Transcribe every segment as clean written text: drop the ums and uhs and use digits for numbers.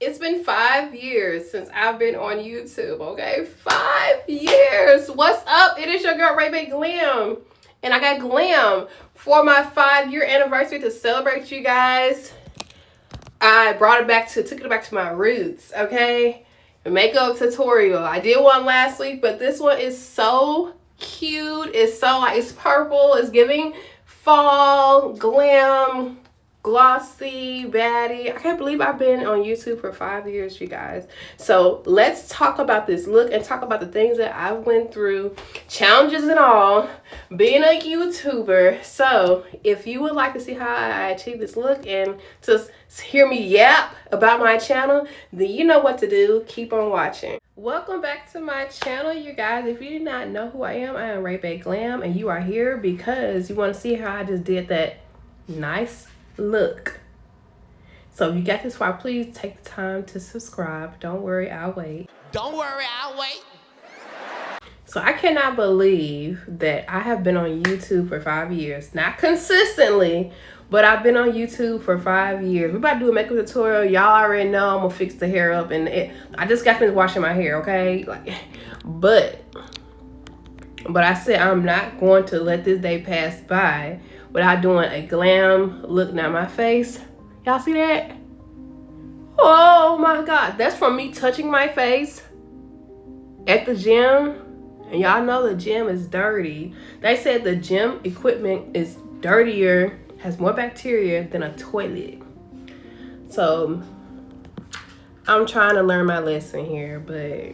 It's been 5 years since I've been on YouTube, okay? 5 years. What's up? It is your girl, Ray Glam. And I got glam for my 5-year anniversary to celebrate you guys. I brought it back to, took it back to my roots, okay? A makeup tutorial. I did one last week, but this one is so cute. It's so, like, it's purple. It's giving fall, glam, glossy, baddie. I can't believe I've been on YouTube for 5 years, you guys. So let's talk about this look and talk about the things that I went through, challenges and all, being a YouTuber. So if you would like to see how I achieved this look and to hear me yap about my channel, then you know what to do. Keep on watching. Welcome back to my channel, you guys. If you did not know who I am Ray Glam, and you are here because you want to see how I just did that nice look. So if you got this far, please take the time to subscribe. Don't worry, I'll wait. Don't worry, I'll wait. So I cannot believe that I have been on YouTube for 5 years. Not consistently, but I've been on YouTube for 5 years. We're about to do a makeup tutorial. Y'all already know I'm gonna fix the hair up, and I just got finished washing my hair, okay? But I said I'm not going to let this day pass by without doing a glam look. Now my face, y'all see that? Oh my God, that's from me touching my face at the gym. And y'all know the gym is dirty. They said the gym equipment is dirtier, has more bacteria than a toilet. So I'm trying to learn my lesson here, but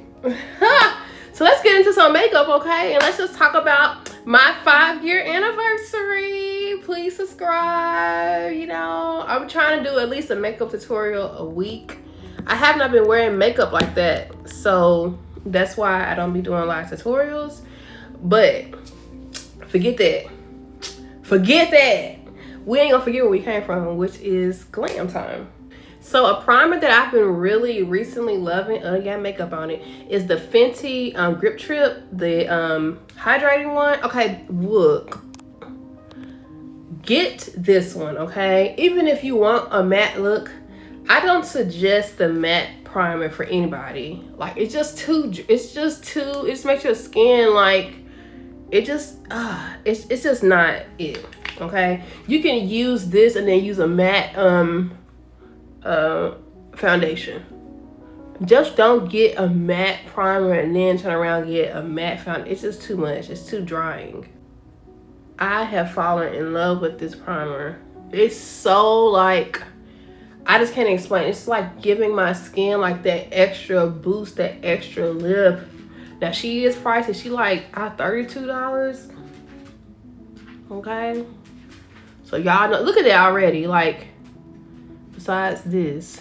so let's get into some makeup, okay? And let's just talk about my 5-year anniversary. Please subscribe. You know, I'm trying to do at least a makeup tutorial a week. I have not been wearing makeup like that, so that's why I don't be doing live tutorials. But forget that. Forget that. We ain't gonna forget where we came from, which is glam time. So a primer that I've been really recently loving, got makeup on it, is the Fenty Grip Trip, the hydrating one. Okay, look. Get this one, okay? Even if you want a matte look, I don't suggest the matte primer for anybody. Like, it just makes your skin like, it's just not it, okay? You can use this and then use a matte foundation. Just don't get a matte primer and then turn around and get a matte foundation. It's just too much. It's too drying. I have fallen in love with this primer. It's so, like, I just can't explain. It's like giving my skin like that extra boost, that extra lift. Now she is pricey. She like $32. Okay. So y'all know, look at that already. Like, besides this.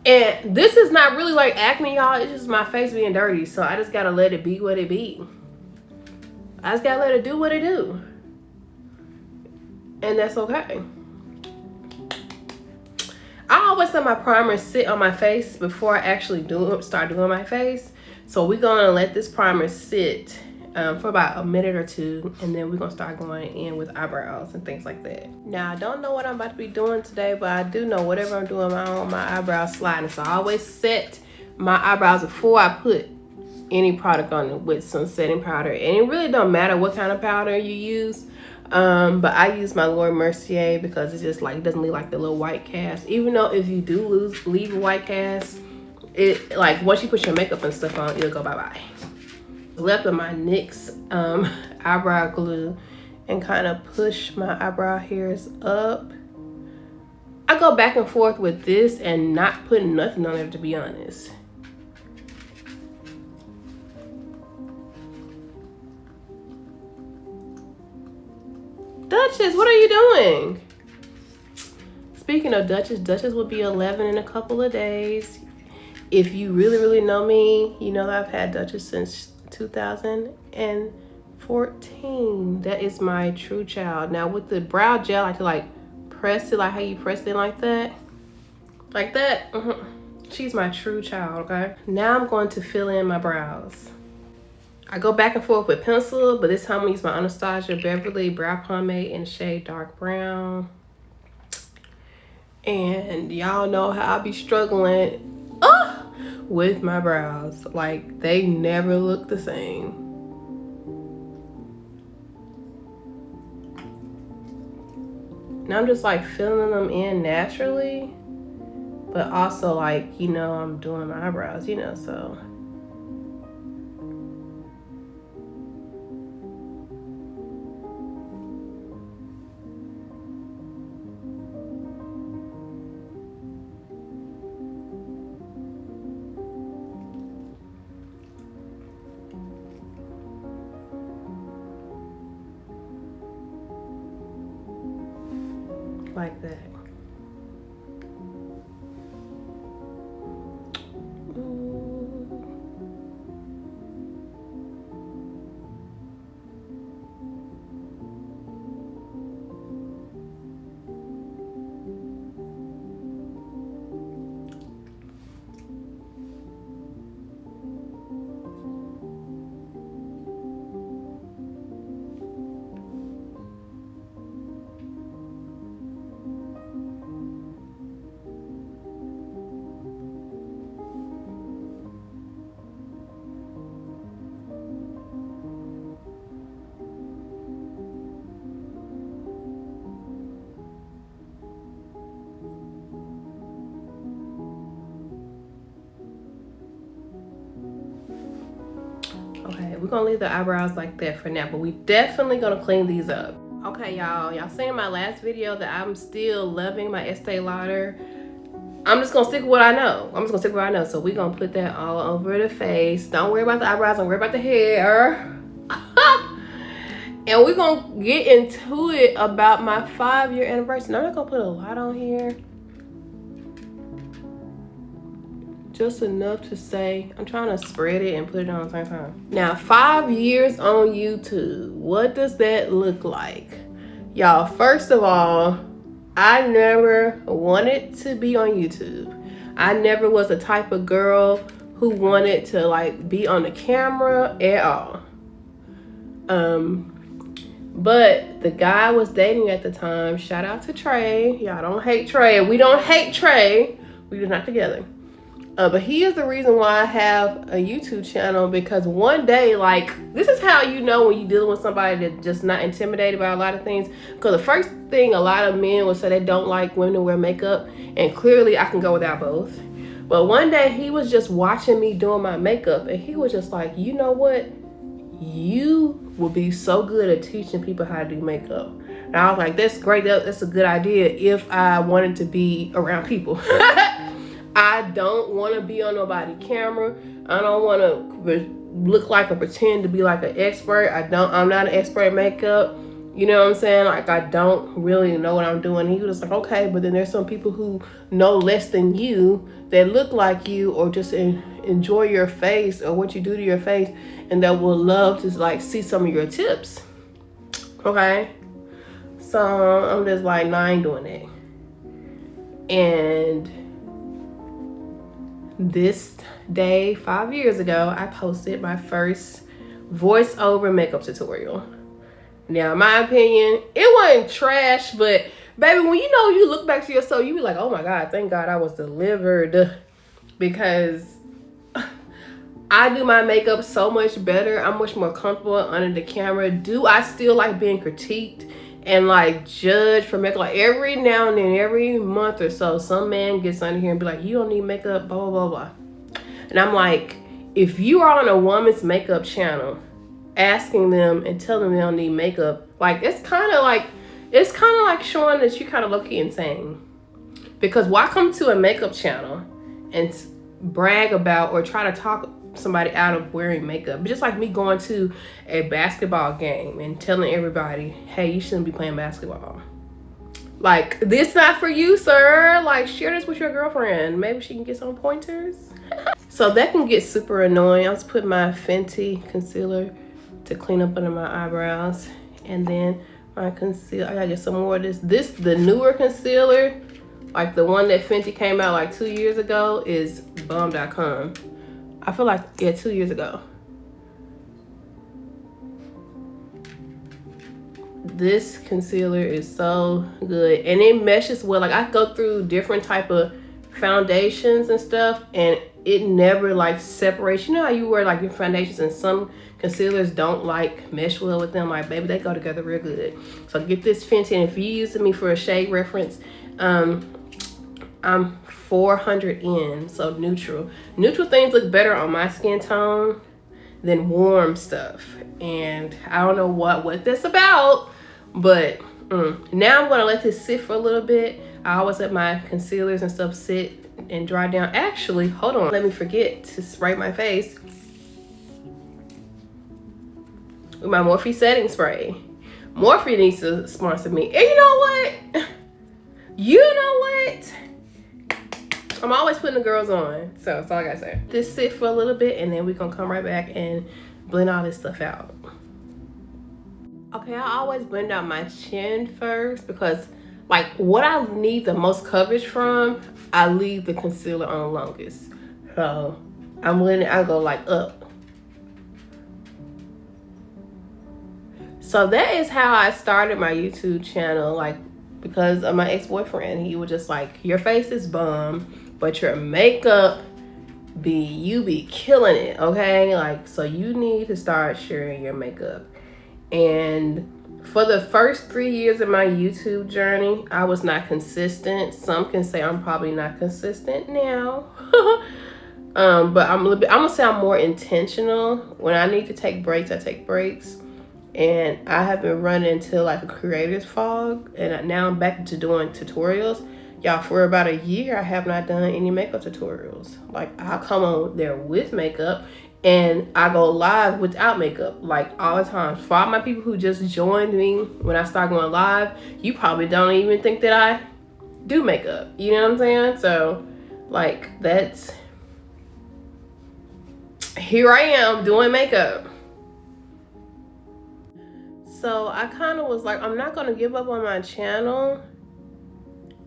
And this is not really like acne, y'all. It's just my face being dirty. So I just gotta let it be what it be. I just gotta let it do what it do. And that's okay. I always let my primer sit on my face before I actually start doing my face. So we're gonna let this primer sit for about a minute or two, and then we're gonna start going in with eyebrows and things like that. Now I don't know what I'm about to be doing today, but I do know whatever I'm doing, my eyebrows sliding. So I always set my eyebrows before I put any product on it with some setting powder. And it really don't matter what kind of powder you use. But I use my Laura Mercier because it's just like, it doesn't leave like the little white cast. Even though if you do leave a white cast, it, like, once you put your makeup and stuff on, it'll go bye-bye. Left with my NYX eyebrow glue and kind of push my eyebrow hairs up. I go back and forth with this and not putting nothing on there, to be honest. Duchess, what are you doing? Speaking of Duchess will be 11 in a couple of days. If you really know me, you know that I've had Duchess since 2014. That is my true child. Now with the brow gel, I like to like press it like how you press it like that. Like that. She's my true child, okay? Now I'm going to fill in my brows. I go back and forth with pencil, but this time I'm gonna use my Anastasia Beverly Brow Pomade in the shade Dark Brown. And y'all know how I be struggling with my brows. Like, they never look the same. And I'm just like filling them in naturally, but also like, you know, I'm doing my eyebrows, you know, so. Like that. Okay, we're gonna leave the eyebrows like that for now, but we definitely gonna clean these up. Okay, y'all seen in my last video that I'm still loving my Estee Lauder. I'm just gonna stick with what I know. So we're gonna put that all over the face. Don't worry about the eyebrows, don't worry about the hair. And we're gonna get into it about my 5-year anniversary. I'm not gonna put a lot on here. Just enough to say, I'm trying to spread it and put it on at the same time. Now, 5 years on YouTube. What does that look like? Y'all, first of all, I never wanted to be on YouTube. I never was the type of girl who wanted to like be on the camera at all. But the guy I was dating at the time, shout out to Trey. Y'all don't hate Trey. We don't hate Trey. We just not together. But he is the reason why I have a YouTube channel, because one day, like, this is how you know when you're dealing with somebody that's just not intimidated by a lot of things. Because the first thing a lot of men will say, they don't like women to wear makeup, and clearly I can go without both. But one day he was just watching me doing my makeup, and he was just like, you know what? You would be so good at teaching people how to do makeup. And I was like, that's great. That's a good idea if I wanted to be around people. I don't want to be on nobody's camera. I don't want to look like or pretend to be like an expert. I'm not an expert at makeup. You know what I'm saying? Like, I don't really know what I'm doing. He was like, okay, but then there's some people who know less than you that look like you, or just enjoy your face or what you do to your face, and that will love to like see some of your tips. Okay? So I'm just like, nah, I ain't doing that. And this day 5 years ago, I posted my first voiceover makeup tutorial. Now, in my opinion, it wasn't trash, but baby, when you look back to yourself, you be like, oh my God, thank God I was delivered, because I do my makeup so much better. I'm much more comfortable under the camera. Do I still like being critiqued and like judged for makeup? Like, every now and then, every month or so, some man gets under here and be like, you don't need makeup, blah, blah, blah, blah. And I'm like, if you are on a woman's makeup channel, asking them and telling them they don't need makeup, like, it's kind of like showing that you kind of low-key insane. Because why come to a makeup channel and brag about or try to talk somebody out of wearing makeup? Just like me going to a basketball game and telling everybody, hey, you shouldn't be playing basketball. Like, this not for you, sir. Like, share this with your girlfriend. Maybe she can get some pointers. So that can get super annoying. I'll just put my Fenty concealer to clean up under my eyebrows. And then my concealer, I gotta get some more of this. The newer concealer, like the one that Fenty came out like 2 years ago, is bomb.com. I feel like, yeah, 2 years ago. This concealer is so good, and it meshes well. Like, I go through different type of foundations and stuff, and it never like separates. You know how you wear like your foundations and some concealers don't like mesh well with them? Like, baby, they go together real good. So get this Fenty, and if you're using me for a shade reference, I'm 400 in, so neutral. Neutral things look better on my skin tone than warm stuff, and I don't know what that's about, but now I'm gonna let this sit for a little bit. I always let my concealers and stuff sit and dry down. Actually, hold on, let me forget to spray my face with my Morphe setting spray. Morphe needs to sponsor me. And you know what? You know what? I'm always putting the girls on, so that's all I gotta say. Just sit for a little bit, and then we're gonna come right back and blend all this stuff out. Okay, I always blend out my chin first, because like what I need the most coverage from, I leave the concealer on longest. So I go like up. So that is how I started my YouTube channel, like because of my ex-boyfriend. He was just like, your face is bum, but your makeup you be killing it, okay? Like, so you need to start sharing your makeup. And for the first 3 years of my YouTube journey, I was not consistent. Some can say I'm probably not consistent now. But I'm gonna say I'm more intentional. When I need to take breaks, I take breaks. And I have been running into like a creator's fog, and now I'm back to doing tutorials. Y'all, for about a year, I have not done any makeup tutorials. Like, I'll come on there with makeup, and I go live without makeup, like all the time. For all my people who just joined me when I start going live, you probably don't even think that I do makeup. You know what I'm saying? So, like, here I am doing makeup. So I kind of was like, I'm not gonna give up on my channel,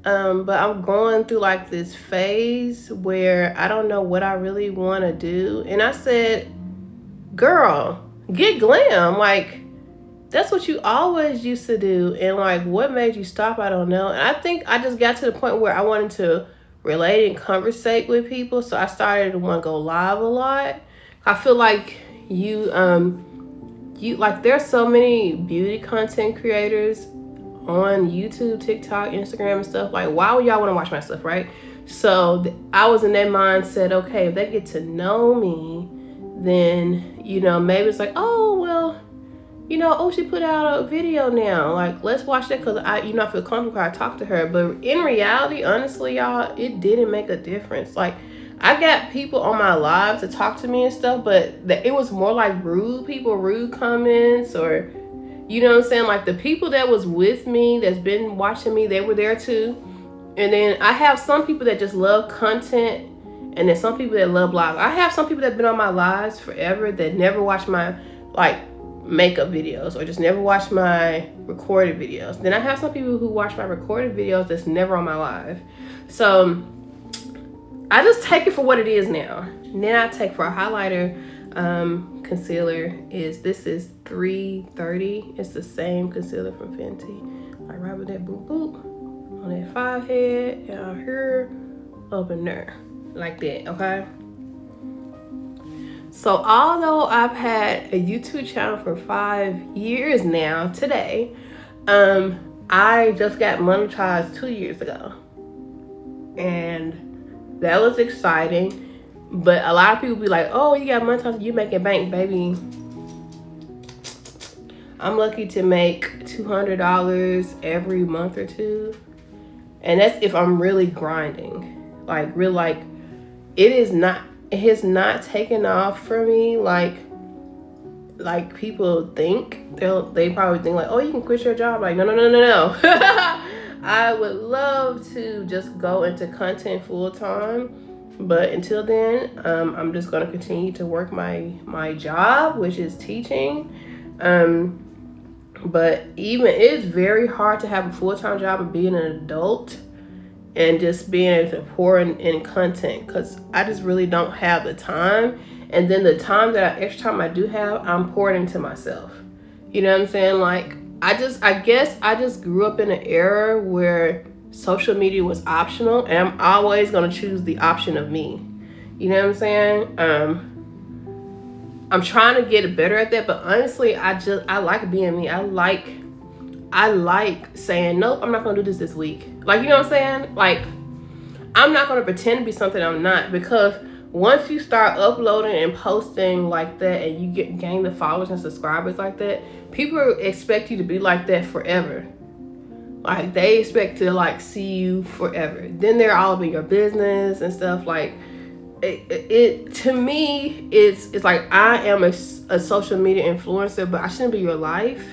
but I'm going through like this phase where I don't know what I really want to do. And I said, girl, get glam. Like, that's what you always used to do. And like, what made you stop? I don't know. And I think I just got to the point where I wanted to relate and conversate with people. So I started to want to go live a lot. I feel like like there's so many beauty content creators on YouTube, TikTok, Instagram and stuff. Like, why would y'all want to watch my stuff, right? So I was in that mindset, okay, if they get to know me, then, you know, maybe it's like, oh, well, you know, oh, she put out a video now. Like, let's watch that, because I feel comfortable. I talk to her. But in reality, honestly, y'all, it didn't make a difference. Like, I got people on my live to talk to me and stuff, but it was more like rude comments, or, you know what I'm saying? Like, the people that was with me, that's been watching me, they were there too. And then I have some people that just love content, and then some people that love live. I have some people that have been on my lives forever that never watch my, like, makeup videos, or just never watch my recorded videos. Then I have some people who watch my recorded videos that's never on my live. So I just take it for what it is now. And then I take for a highlighter concealer, this is 330. It's the same concealer from Fenty. Like, right with that boop boop on that 5 head, down here, up in there, like that, okay? So although I've had a YouTube channel for 5 years now, today, I just got monetized 2 years ago. And that was exciting. But a lot of people be like, oh, you got monetized, you making bank, baby. I'm lucky to make $200 every month or two. And that's if I'm really grinding. Like, real, like, it has not taken off for me like people think. They probably think like, oh, you can quit your job. Like, no. I would love to just go into content full time, but until then, I'm just gonna continue to work my job, which is teaching. But even it's very hard to have a full-time job and being an adult and just being able to pour in content, because I just really don't have the time. And then the time extra time I do have, I'm pouring into myself. You know what I'm saying? Like, I guess I just grew up in an era where social media was optional, and I'm always gonna choose the option of me. You know what I'm saying? I'm trying to get better at that, but honestly, I like being me. I like saying, nope, I'm not gonna do this week. Like, you know what I'm saying? Like, I'm not gonna pretend to be something I'm not, because once you start uploading and posting like that and you gain the followers and subscribers like that, people expect you to be like that forever. Like, they expect to like see you forever. Then they're all up in your business and stuff. Like, it to me, it's like, I am a social media influencer, but I shouldn't be your life.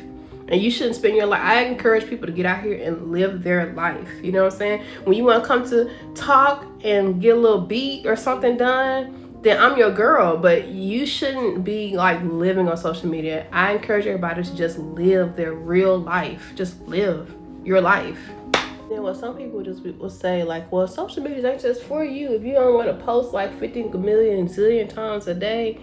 And you shouldn't spend your life. I encourage people to get out here and live their life. You know what I'm saying? When you want to come to talk and get a little beat or something done, then I'm your girl. But you shouldn't be like living on social media. I encourage everybody to just live their real life. Just live your life. Then what some people just will say, like, well, social media ain't just for you if you don't want to post like 50 million zillion times a day.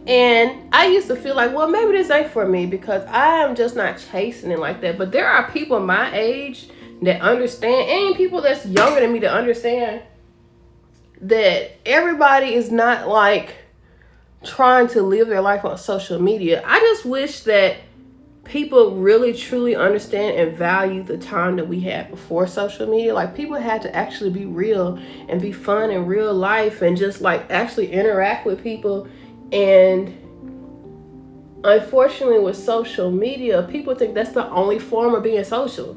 And I used to feel like, well, maybe this ain't for me because I am just not chasing it like that. But there are people my age that understand, and people that's younger than me that understand that everybody is not like trying to live their life on social media. I just wish that people really truly understand and value the time that we had before social media. Like, people had to actually be real and be fun in real life and just like actually interact with people. And unfortunately with social media, people think that's the only form of being social.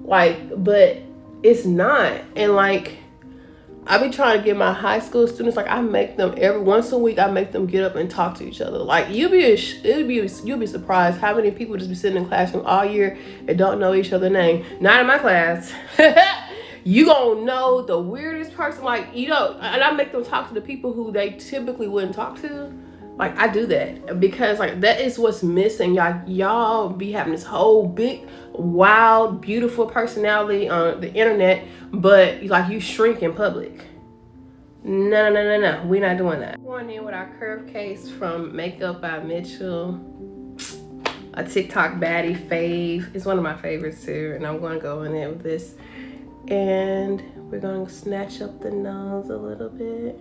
Like, but it's not. And like, I be trying to get my high school students, like, I make them every once a week, I make them get up and talk to each other. Like, you'll be surprised how many people just be sitting in classroom all year and don't know each other's name. Not in my class. You gonna know the weirdest person, like, you know, and I make them talk to the people who they typically wouldn't talk to. Like, I do that because like that is what's missing. Y'all be having this whole big, wild, beautiful personality on the internet, but like you shrink in public. No, we're not doing that. Going in with our curve case from Makeup by Mitchell, a TikTok baddie fave. It's one of my favorites too, and I'm going to go in there with this, and we're going to snatch up the nose a little bit.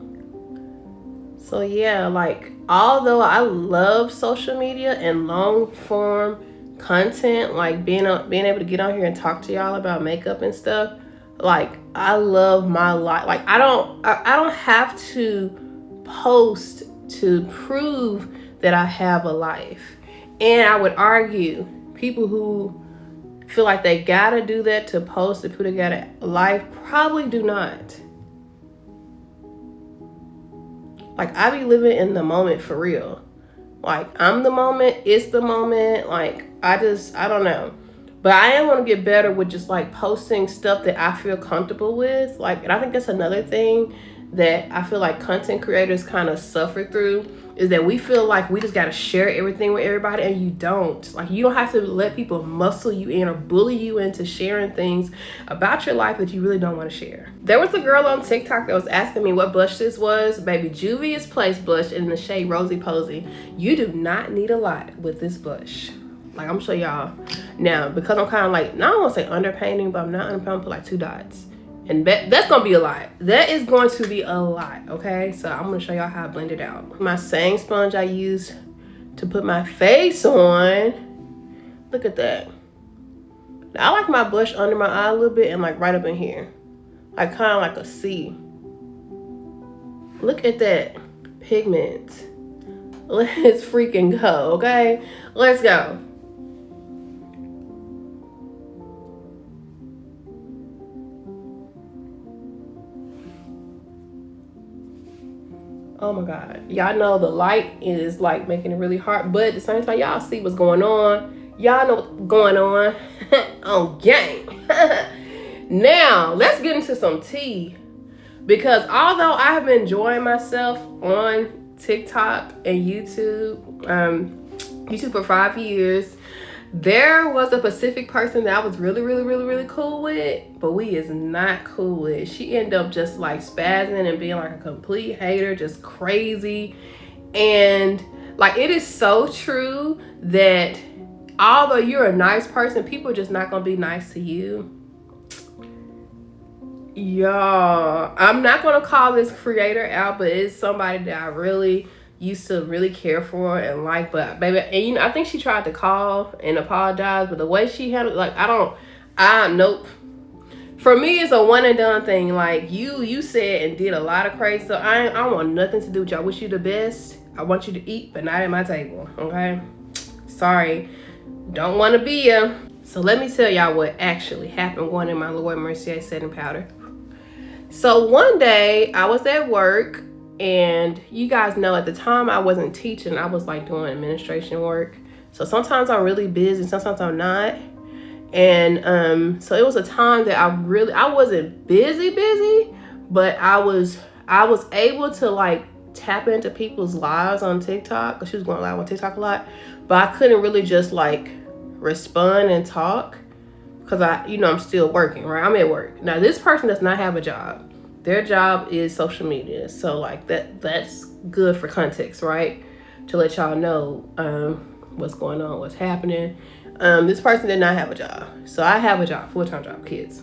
So yeah, like, although I love social media and long form content, like being able to get on here and talk to y'all about makeup and stuff, like, I love my life. Like, I don't have to post to prove that I have a life. And I would argue people who feel like they gotta do that to post to prove they got a life probably do not. Like, I be living in the moment for real. Like, I'm the moment, it's the moment. Like, I don't know. But I am want to get better with just like posting stuff that I feel comfortable with. Like, and I think that's another thing that I feel like content creators kind of suffer through, is that we feel like we just got to share everything with everybody, and you don't. Like, you don't have to let people muscle you in or bully you into sharing things about your life that you really don't want to share. There was a girl on TikTok that was asking me what blush this was. Baby, Juvia's Place blush in the shade Rosy Posy. You do not need a lot with this blush. Like, I'm gonna show y'all now, because I'm kind of like, not I don't want to say underpainting, but I'm not underpainting, put like 2 dots. And that's gonna be a lot. That is going to be a lot, okay? So I'm gonna show y'all how I blend it out. My same sponge I used to put my face on. Look at that. Now, I like my blush under my eye a little bit and like right up in here. Like, kind of like a C. Look at that pigment. Let's freaking go, okay? Let's go. Oh my God. Y'all know the light is like making it really hard, but at the same time, y'all see what's going on. Y'all know what's going on on game. Now, let's get into some tea, because although I have been enjoying myself on TikTok and YouTube, YouTube for 5 years, there was a specific person that I was really cool with, but we is not cool with. She ended up just like spazzing and being like a complete hater, just crazy. And like, it is so true that although you're a nice person, people are just not gonna be nice to you. Y'all, I'm not gonna call this creator out, but it's somebody that I really used to really care for and like. But baby, and you know, I think she tried to call and apologize, but the way she handled, like, nope. For me, it's a one and done thing. Like you said and did a lot of crazy stuff. I want nothing to do with you. I wish you the best. I want you to eat, but not at my table. Okay, sorry, don't want to be you. So let me tell y'all what actually happened going in my Lord Mercier setting powder. So one day I was at work, and you guys know at the time I wasn't teaching. I was like doing administration work. So sometimes I'm really busy, sometimes I'm not. And so it was a time that I wasn't busy, but I was able to like tap into people's lives on TikTok, because she was going live on TikTok a lot, but I couldn't really just like respond and talk because I'm still working, right? I'm at work. Now this person does not have a job. Their job is social media. So like that's good for context, right? To let y'all know what's going on, what's happening. This person did not have a job. So I have a job, full-time job, kids.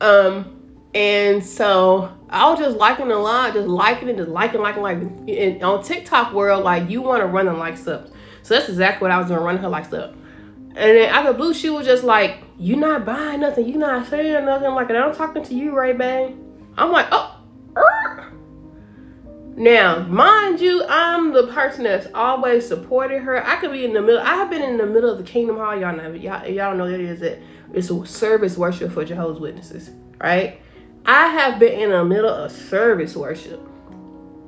And so I was just liking a lot, just liking. And on TikTok world, like you want to run the likes up. So that's exactly what I was doing, running her likes up. And then out of the blue, she was just like, "You not buying nothing, you not saying nothing." Like, and I'm talking to you, Ray Bang. I'm like, oh. Now, mind you, I'm the person that's always supported her. I could be in the middle. I have been in the middle of the Kingdom Hall. Y'all know what it is. It's a service worship for Jehovah's Witnesses, right? I have been in the middle of service worship,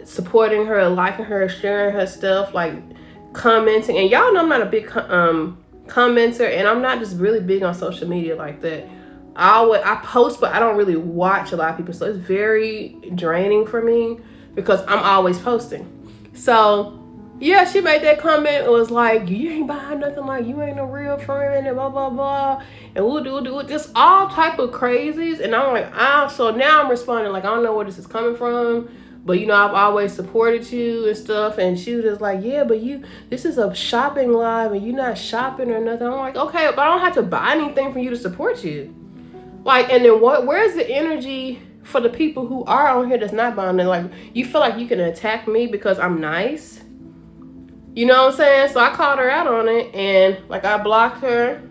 supporting her, liking her, sharing her stuff, like commenting. And y'all know I'm not a big commenter, and I'm not just really big on social media like that. I post, but I don't really watch a lot of people, so it's very draining for me because I'm always posting. So yeah, she made that comment. It was like, "You ain't buying nothing, like you ain't a real friend," and blah blah blah, and we'll do it, just all type of crazies. And I'm like, so now I'm responding like, I don't know where this is coming from, but I've always supported you and stuff. And she was just like, "Yeah, but this is a shopping live and you're not shopping or nothing." I'm like, okay, but I don't have to buy anything for you to support you. Like, and then where's the energy for the people who are on here that's not buying it? Like, you feel like you can attack me because I'm nice? You know what I'm saying? So I called her out on it, and like I blocked her,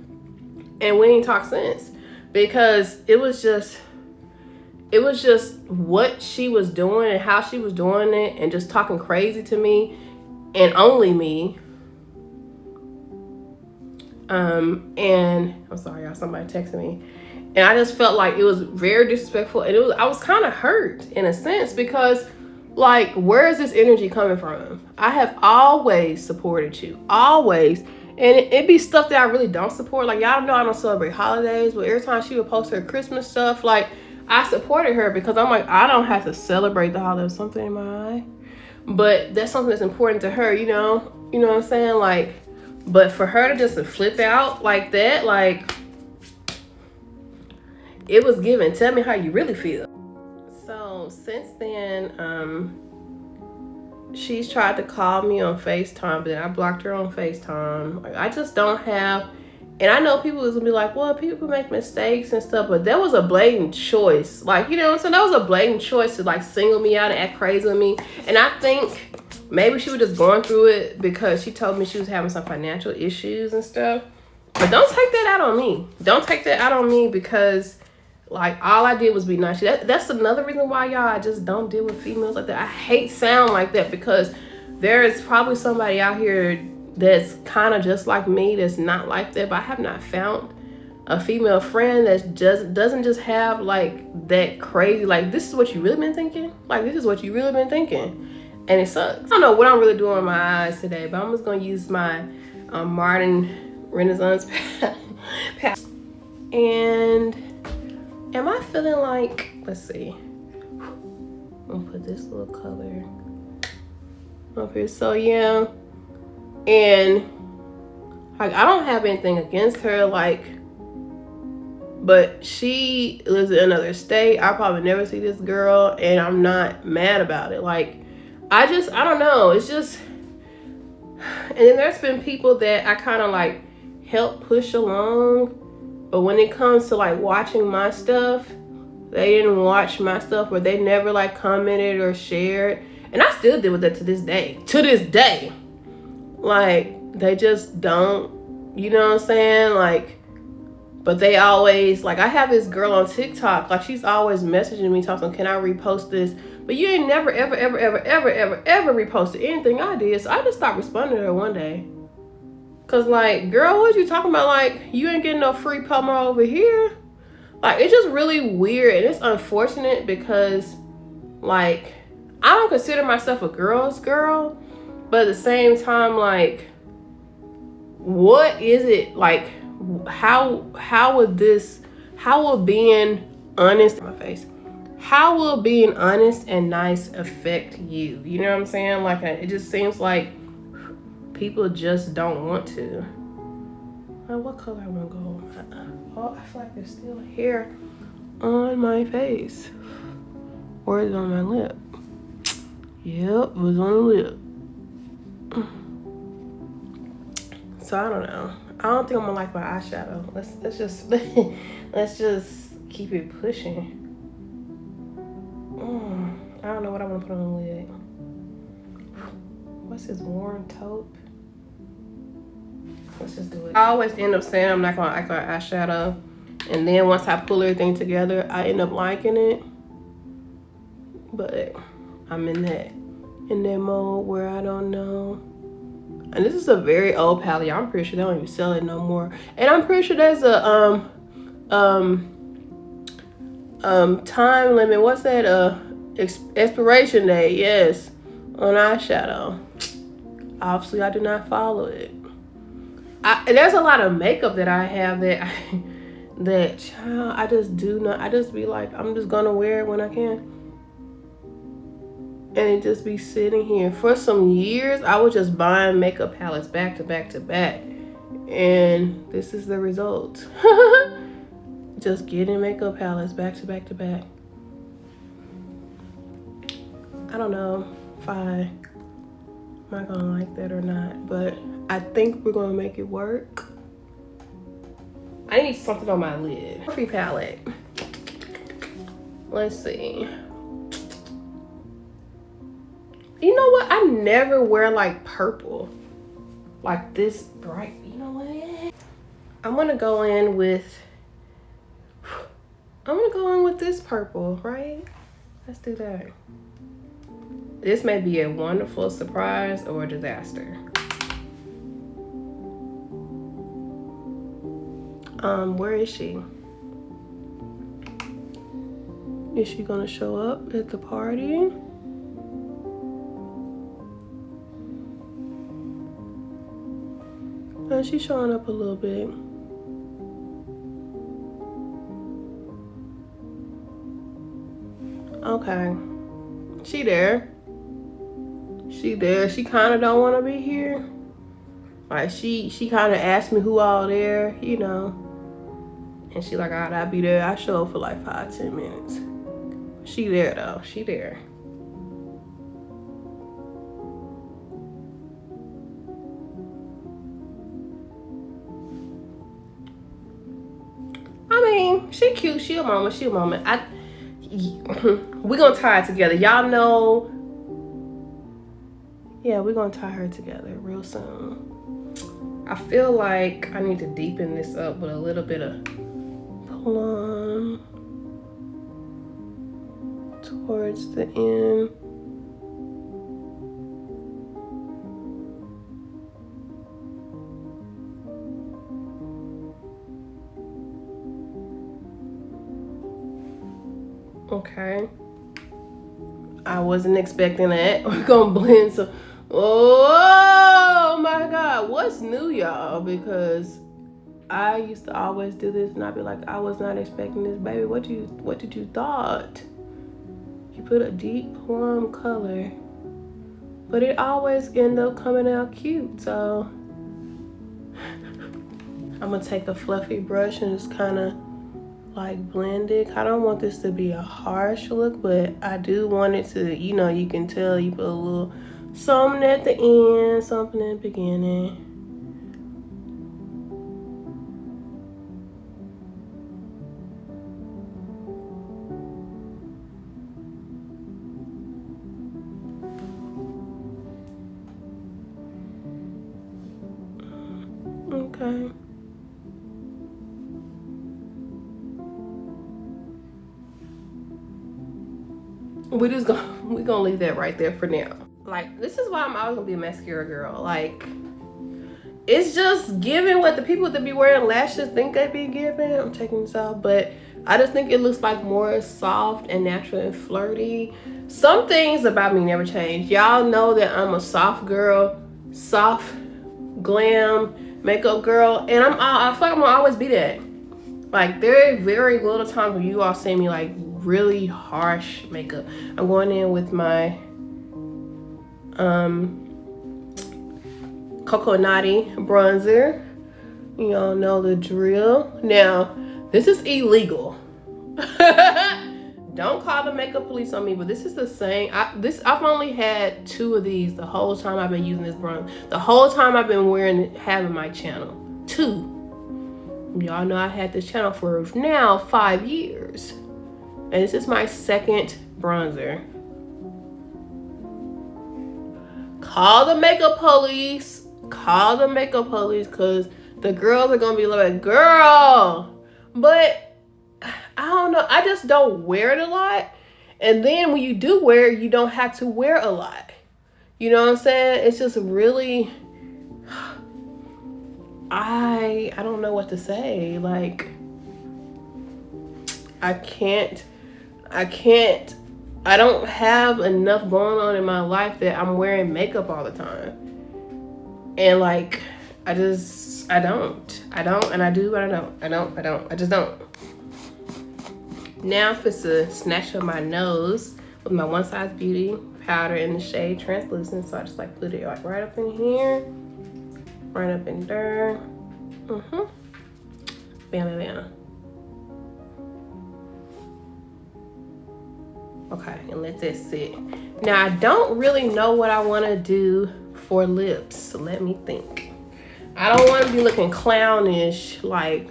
and we ain't talked since, because it was just what she was doing and how she was doing it, and just talking crazy to me and only me. And I'm sorry, y'all, somebody texted me. And I just felt like it was very disrespectful, and I was kind of hurt in a sense, because like, where is this energy coming from? I have always supported you, always. And it be stuff that I really don't support. Like, y'all know I don't celebrate holidays, but every time she would post her Christmas stuff, like, I supported her because I'm like, I don't have to celebrate the holidays, something in my eye. But that's something that's important to her, you know what I'm saying? Like, but for her to just flip out like that, like, it was given. Tell me how you really feel. So since then, she's tried to call me on FaceTime, but then I blocked her on FaceTime. Like, I just don't have, and I know people is gonna be like, well, people make mistakes and stuff, but there was a blatant choice. Like, you know what I'm saying? That was a blatant choice to like single me out and act crazy with me. And I think maybe she was just going through it because she told me she was having some financial issues and stuff. But don't take that out on me. Don't take that out on me, because like, all I did was be nice. That's another reason why, y'all, I just don't deal with females like that. I hate sound like that, because there is probably somebody out here that's kind of just like me, that's not like that. But I have not found a female friend that just doesn't just have like that crazy, like, this is what you really been thinking? Like, this is what you really been thinking? And it sucks. I don't know what I'm really doing with my eyes today, but I'm just going to use my modern Renaissance palette. And am I feeling like, let's see, I'm gonna put this little color up here. So yeah, and like, I don't have anything against her, like, but she lives in another state. I probably never see this girl, and I'm not mad about it. Like, I don't know. It's just, and then there's been people that I kind of like help push along. But when it comes to like watching my stuff, they didn't watch my stuff, or they never like commented or shared. And I still deal with that to this day. To this day. Like, they just don't, you know what I'm saying? Like, but they always, like, I have this girl on TikTok, like, she's always messaging me talking, can I repost this? But you ain't never, ever, ever, ever, ever, ever, ever reposted anything I did. So I just stopped responding to her one day. Cause like, girl, what you talking about? Like, you ain't getting no free promo over here. Like, it's just really weird, and it's unfortunate because, like, I don't consider myself a girl's girl, but at the same time, like, what is it, like, how will being honest in my face, how will being honest and nice affect you? You know what I'm saying? Like, it just seems like people just don't want to. What color I want to go? Oh, I feel like there's still hair on my face. Or is it on my lip? Yep, it was on the lip. So I don't know. I don't think I'm gonna like my eyeshadow. Let's just let's just keep it pushing. I don't know what I want to put on the lid. What's this, worn taupe? Let's just do it. I always end up saying I'm not gonna like my eyeshadow, and then once I pull everything together, I end up liking it. But I'm in that mode where I don't know. And this is a very old palette. I'm pretty sure they don't even sell it no more. And I'm pretty sure there's a time limit. What's that? Expiration date. Yes, on eyeshadow. Obviously, I do not follow it. There's a lot of makeup that I have that I just do not. I just be like, I'm just gonna wear it when I can. And it just be sitting here. For some years, I was just buying makeup palettes back to back to back. And this is the result. Just getting makeup palettes back to back to back. I don't know if I'm not gonna like that or not, but I think we're gonna make it work. I need something on my lid. Free palette. Let's see. You know what? I never wear like purple, like this bright. You know what? I'm gonna go in with this purple, right? Let's do that. This may be a wonderful surprise or a disaster. Where is she? Is she gonna show up at the party? She's showing up a little bit. Okay. She there. She kind of don't want to be here. Like, she kind of asked me who all there, you know. And she like, I'll be there. I show up for like 5-10 minutes. She there though. She there. She cute. She a moment. We're gonna tie it together. Y'all know. Yeah, we're gonna tie her together real soon. I feel like I need to deepen this up with a little bit of plum towards the end. Okay, I wasn't expecting that. We're gonna blend some. Oh my God, what's new, y'all? Because I used to always do this, and I'd be like, I was not expecting this, baby. What did you thought? You put a deep plum color, but it always end up coming out cute. So I'm gonna take a fluffy brush and just kind of like blend it. I don't want this to be a harsh look, but I do want it to, you know, you can tell you put a little something at the end, something in the beginning. Okay. We're gonna leave that right there for now. Like, this is why I'm always gonna be a mascara girl. Like, it's just giving what the people that be wearing lashes think they be giving. I'm taking this off, but I just think it looks like more soft and natural and flirty. Some things about me never change. Y'all know that I'm a soft girl, soft glam makeup girl, and I feel like I'm gonna always be that. Like, there are very little times when you all see me like really harsh makeup. I'm going in with my Coconutty bronzer. You all know the drill. Now, this is illegal. Don't call the makeup police on me, but this is the same. I've only had 2 of these the whole time I've been using this bronzer. The whole time I've been having my channel. 2. Y'all know I had this channel for now 5 years. And this is my 2nd bronzer. Call the makeup police. Call the makeup police, because the girls are gonna be like, girl, but I don't know, I just don't wear it a lot. And then when you do wear it, you don't have to wear a lot. You know what I'm saying? It's just really, I don't know what to say. Like, I don't have enough going on in my life that I'm wearing makeup all the time. And like, I don't, and I do, but I don't. I just don't. Now I'm supposed to snatch up my nose with my One Size Beauty powder in the shade Translucent. So I just like put it like right up in here, right up in there. Bam, bam, bam. Okay, and let that sit. Now I don't really know what I want to do for lips, so let me think. I don't want to be looking clownish, like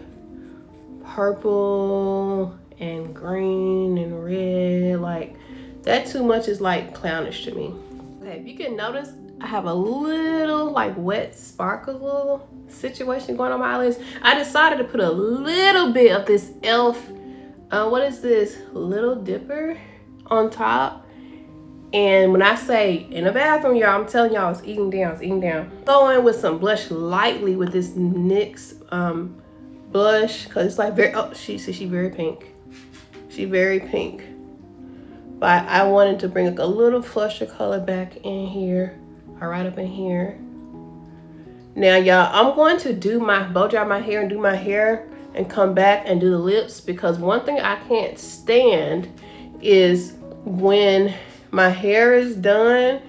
purple and green and red. Like, that too much is like clownish to me. Okay, if you can notice, I have a little like wet sparkle situation going on my eyelids. I decided to put a little bit of this e.l.f. What is this? Little Dipper on top. And when I say in the bathroom, y'all, I'm telling y'all, it's eating down. Go in with some blush lightly with this NYX blush, because it's like very, oh, she very pink. She very pink. But I wanted to bring like a little flusher color back in here, or right up in here. Now, y'all, I'm going to blow dry my hair and do my hair and come back and do the lips, because one thing I can't stand is when my hair is done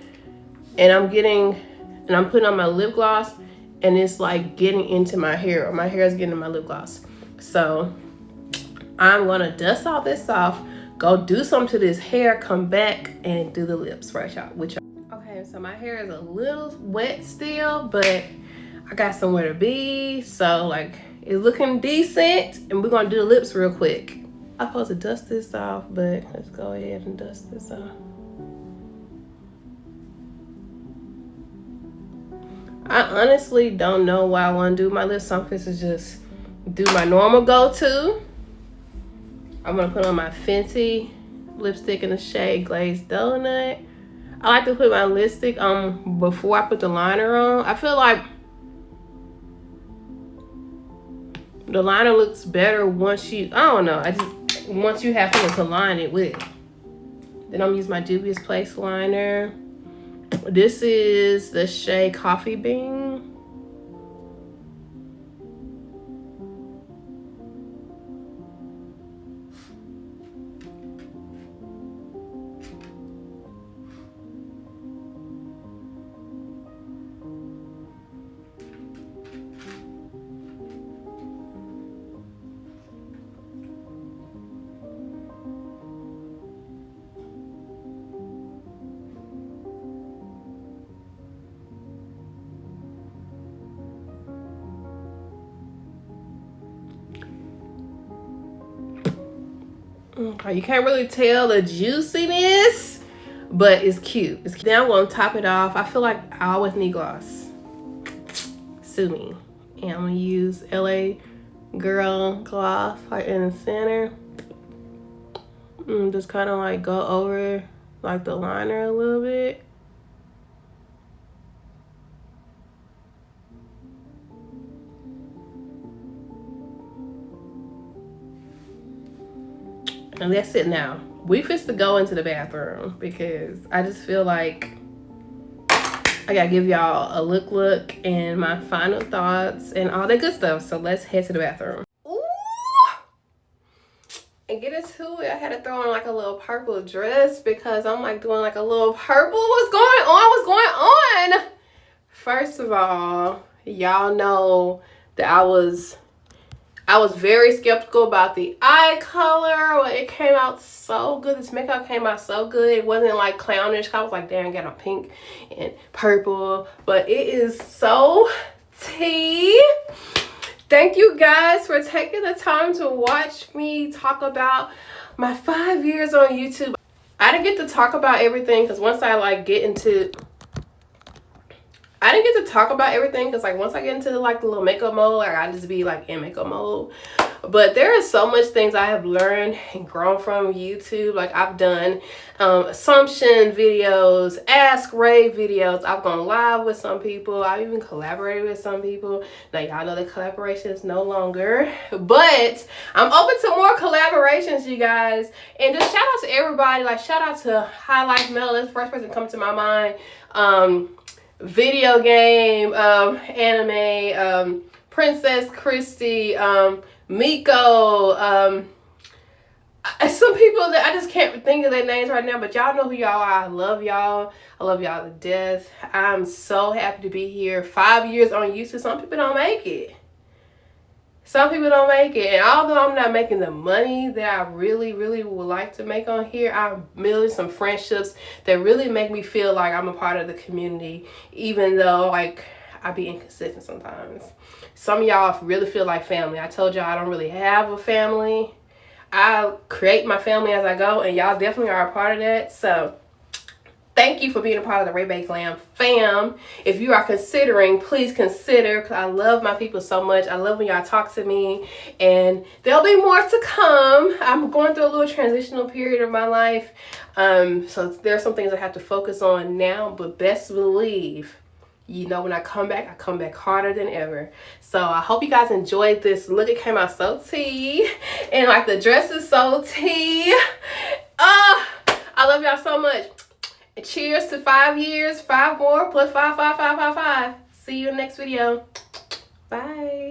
and I'm putting on my lip gloss and it's like getting into my hair, or my hair is getting in my lip gloss. So I'm gonna dust all this off, go do something to this hair, come back and do the lips right, y'all, with y'all. Okay, so my hair is a little wet still, but I got somewhere to be. So like, it's looking decent, and we're gonna do the lips real quick. I'm supposed to dust this off, but let's go ahead and dust this off. I honestly don't know why I want to do my lips. So I'm supposed to just do my normal go-to. I'm gonna put on my Fenty lipstick in the shade Glazed Donut. I like to put my lipstick on before I put the liner on. I feel like the liner looks better once you, I don't know, once you have something to line it with. Then I'm gonna use my Juvia's Place liner. This is the shade Coffee Bean. Okay, you can't really tell the juiciness, but it's cute. Now I'm gonna top it off. I feel like I always need gloss. Sue me. And I'm gonna use LA Girl gloss like in the center. Just kind of like go over like the liner a little bit. And that's it now. We fixed to go into the bathroom because I just feel like I gotta give y'all a look and my final thoughts and all that good stuff. So let's head to the bathroom. Ooh! And get into it, I had to throw on like a little purple dress because I'm like doing like a little purple. What's going on? What's going on? First of all, y'all know that I was very skeptical about the eye color. It came out so good. This makeup came out so good. It wasn't like clownish. I was like, damn, I got a pink and purple. But it is so tea. Thank you guys for taking the time to watch me talk about my 5 years on YouTube. I didn't get to talk about everything because once I like get into... I didn't get to talk about everything because like once I get into like the little makeup mode, like I just be like in makeup mode. But there is so much things I have learned and grown from YouTube. Like I've done assumption videos, ask Ray videos. I've gone live with some people. I've even collaborated with some people. Now y'all know the collaboration is no longer, but I'm open to more collaborations, you guys. And just shout out to everybody. Like shout out to High Life Mel. That's the first person to come to my mind. Video game, anime, Princess Christy, Miko, some people that I just can't think of their names right now, but y'all know who y'all are. I love y'all. I love y'all to death. I'm so happy to be here. 5 years on YouTube. Some people don't make it. Some people don't make it. And although I'm not making the money that I really, really would like to make on here, I'm building some friendships that really make me feel like I'm a part of the community, even though like I be inconsistent sometimes. Some of y'all really feel like family. I told y'all I don't really have a family. I create my family as I go, and y'all definitely are a part of that. So thank you for being a part of the Ray Bay Glam fam. If you are considering, please consider, because I love my people so much. I love when y'all talk to me, and there'll be more to come. I'm going through a little transitional period of my life, so there are some things I have to focus on now, but best believe, you know, when I come back harder than ever. So I hope you guys enjoyed this look. It came out so tea, and like the dress is so tea. I love y'all so much. Cheers to 5 years, 5 more, plus 5, 5, 5, 5, 5. See you in the next video. Bye.